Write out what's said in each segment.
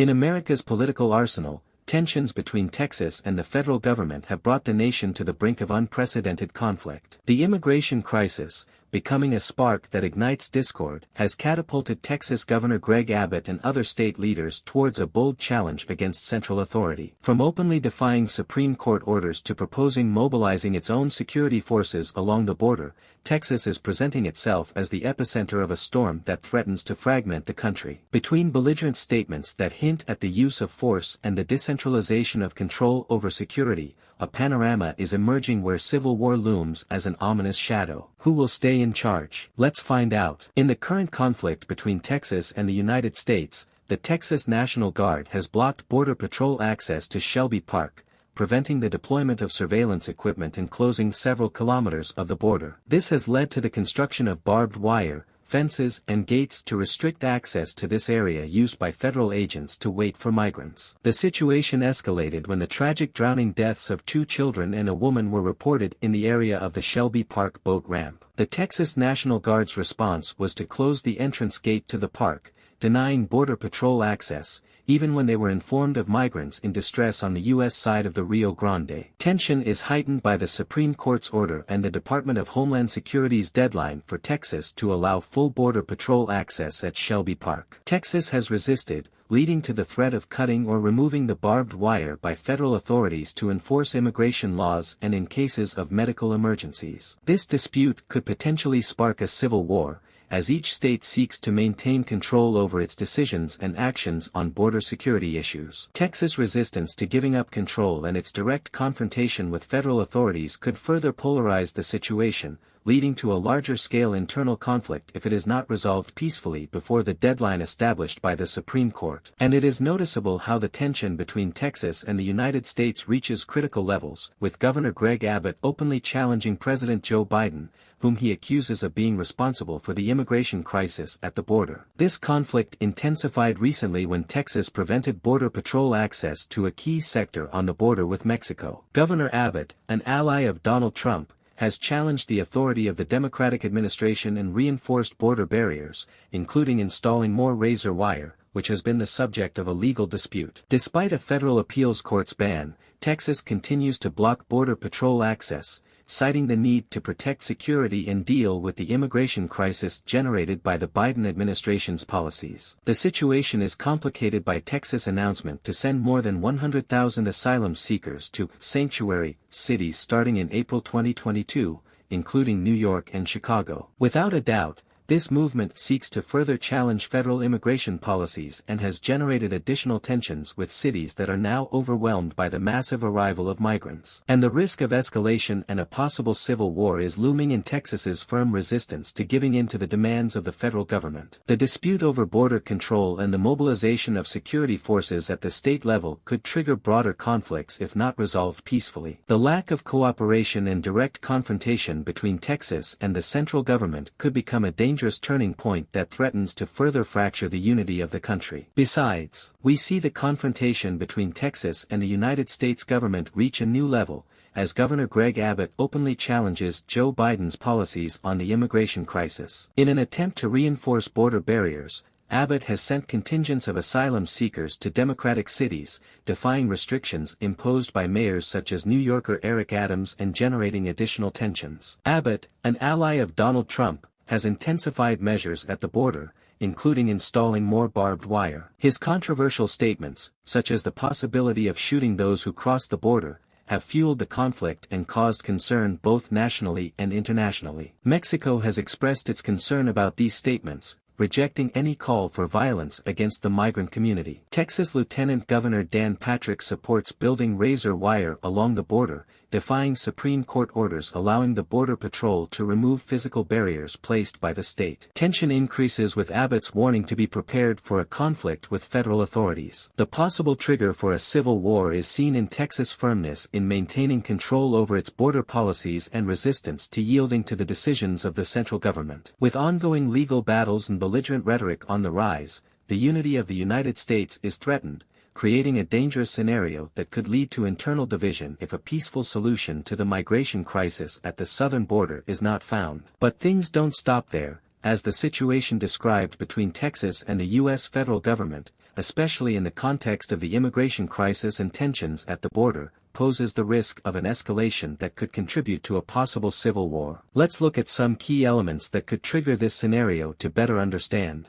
In America's political arsenal, tensions between Texas and the federal government have brought the nation to the brink of unprecedented conflict. The immigration crisis, becoming a spark that ignites discord, has catapulted Texas Governor Greg Abbott and other state leaders towards a bold challenge against central authority. From openly defying Supreme Court orders to proposing mobilizing its own security forces along the border, Texas is presenting itself as the epicenter of a storm that threatens to fragment the country. Between belligerent statements that hint at the use of force and the decentralization of control over security, a panorama is emerging where civil war looms as an ominous shadow. Who will stay in charge? Let's find out. In the current conflict between Texas and the United States, the Texas National Guard has blocked Border Patrol access to Shelby Park, preventing the deployment of surveillance equipment and closing several kilometers of the border. This has led to the construction of barbed wire, fences and gates to restrict access to this area used by federal agents to wait for migrants. The situation escalated when the tragic drowning deaths of 2 children and a woman were reported in the area of the Shelby Park boat ramp. The Texas National Guard's response was to close the entrance gate to the park, denying Border Patrol access, even when they were informed of migrants in distress on the U.S. side of the Rio Grande. Tension is heightened by the Supreme Court's order and the Department of Homeland Security's deadline for Texas to allow full Border Patrol access at Shelby Park. Texas has resisted, leading to the threat of cutting or removing the barbed wire by federal authorities to enforce immigration laws and in cases of medical emergencies. This dispute could potentially spark a civil war, as each state seeks to maintain control over its decisions and actions on border security issues. Texas' resistance to giving up control and its direct confrontation with federal authorities could further polarize the situation, leading to a larger-scale internal conflict if it is not resolved peacefully before the deadline established by the Supreme Court. And it is noticeable how the tension between Texas and the United States reaches critical levels, with Governor Greg Abbott openly challenging President Joe Biden, whom he accuses of being responsible for the immigration crisis at the border. This conflict intensified recently when Texas prevented Border Patrol access to a key sector on the border with Mexico. Governor Abbott, an ally of Donald Trump, has challenged the authority of the Democratic administration and reinforced border barriers, including installing more razor wire, which has been the subject of a legal dispute. Despite a federal appeals court's ban, Texas continues to block Border Patrol access, citing the need to protect security and deal with the immigration crisis generated by the Biden administration's policies. The situation is complicated by Texas' announcement to send more than 100,000 asylum seekers to sanctuary cities starting in April 2022, including New York and Chicago. Without a doubt, this movement seeks to further challenge federal immigration policies and has generated additional tensions with cities that are now overwhelmed by the massive arrival of migrants. And the risk of escalation and a possible civil war is looming in Texas's firm resistance to giving in to the demands of the federal government. The dispute over border control and the mobilization of security forces at the state level could trigger broader conflicts if not resolved peacefully. The lack of cooperation and direct confrontation between Texas and the central government could become a dangerous turning point that threatens to further fracture the unity of the country. Besides, we see the confrontation between Texas and the United States government reach a new level, as Governor Greg Abbott openly challenges Joe Biden's policies on the immigration crisis. In an attempt to reinforce border barriers, Abbott has sent contingents of asylum seekers to Democratic cities, defying restrictions imposed by mayors such as New Yorker Eric Adams and generating additional tensions. Abbott, an ally of Donald Trump, has intensified measures at the border, including installing more barbed wire. His controversial statements, such as the possibility of shooting those who cross the border, have fueled the conflict and caused concern both nationally and internationally. Mexico has expressed its concern about these statements, rejecting any call for violence against the migrant community. Texas Lieutenant Governor Dan Patrick supports building razor wire along the border, defying Supreme Court orders allowing the Border Patrol to remove physical barriers placed by the state. Tension increases with Abbott's warning to be prepared for a conflict with federal authorities. The possible trigger for a civil war is seen in Texas' firmness in maintaining control over its border policies and resistance to yielding to the decisions of the central government. With ongoing legal battles and belligerent rhetoric on the rise, the unity of the United States is threatened, creating a dangerous scenario that could lead to internal division if a peaceful solution to the migration crisis at the southern border is not found. But things don't stop there, as the situation described between Texas and the U.S. federal government, especially in the context of the immigration crisis and tensions at the border, poses the risk of an escalation that could contribute to a possible civil war. Let's look at some key elements that could trigger this scenario to better understand.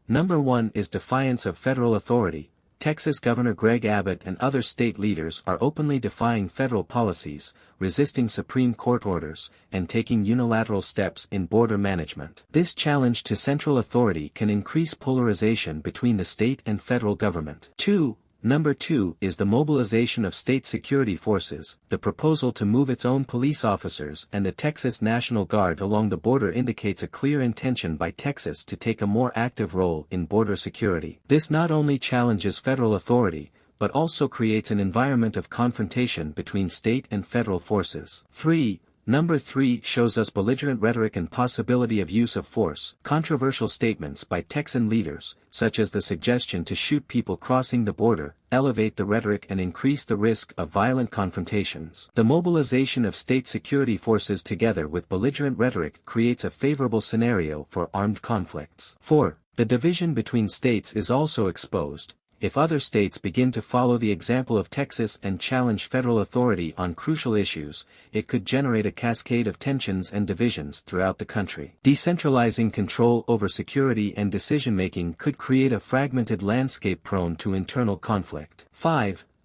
Number 1 is defiance of federal authority. Texas Governor Greg Abbott and other state leaders are openly defying federal policies, resisting Supreme Court orders, and taking unilateral steps in border management. This challenge to central authority can increase polarization between the state and federal government. Number 2 is the mobilization of state security forces. The proposal to move its own police officers and the Texas National Guard along the border indicates a clear intention by Texas to take a more active role in border security. This not only challenges federal authority, but also creates an environment of confrontation between state and federal forces. Number 3 shows us belligerent rhetoric and possibility of use of force. Controversial statements by Texan leaders, such as the suggestion to shoot people crossing the border, elevate the rhetoric and increase the risk of violent confrontations. The mobilization of state security forces together with belligerent rhetoric creates a favorable scenario for armed conflicts. The division between states is also exposed. If other states begin to follow the example of Texas and challenge federal authority on crucial issues, it could generate a cascade of tensions and divisions throughout the country. Decentralizing control over security and decision-making could create a fragmented landscape prone to internal conflict.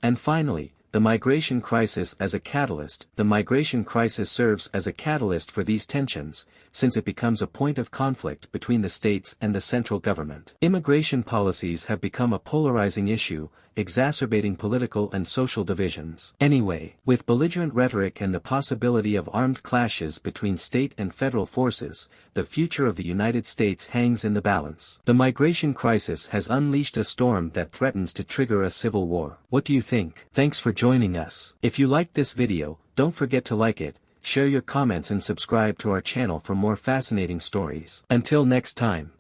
And finally, the migration crisis as a catalyst. The migration crisis serves as a catalyst for these tensions, since it becomes a point of conflict between the states and the central government. Immigration policies have become a polarizing issue, exacerbating political and social divisions. Anyway, with belligerent rhetoric and the possibility of armed clashes between state and federal forces, the future of the United States hangs in the balance. The migration crisis has unleashed a storm that threatens to trigger a civil war. What do you think? Thanks for joining us. If you liked this video, don't forget to like it, share your comments and subscribe to our channel for more fascinating stories. Until next time.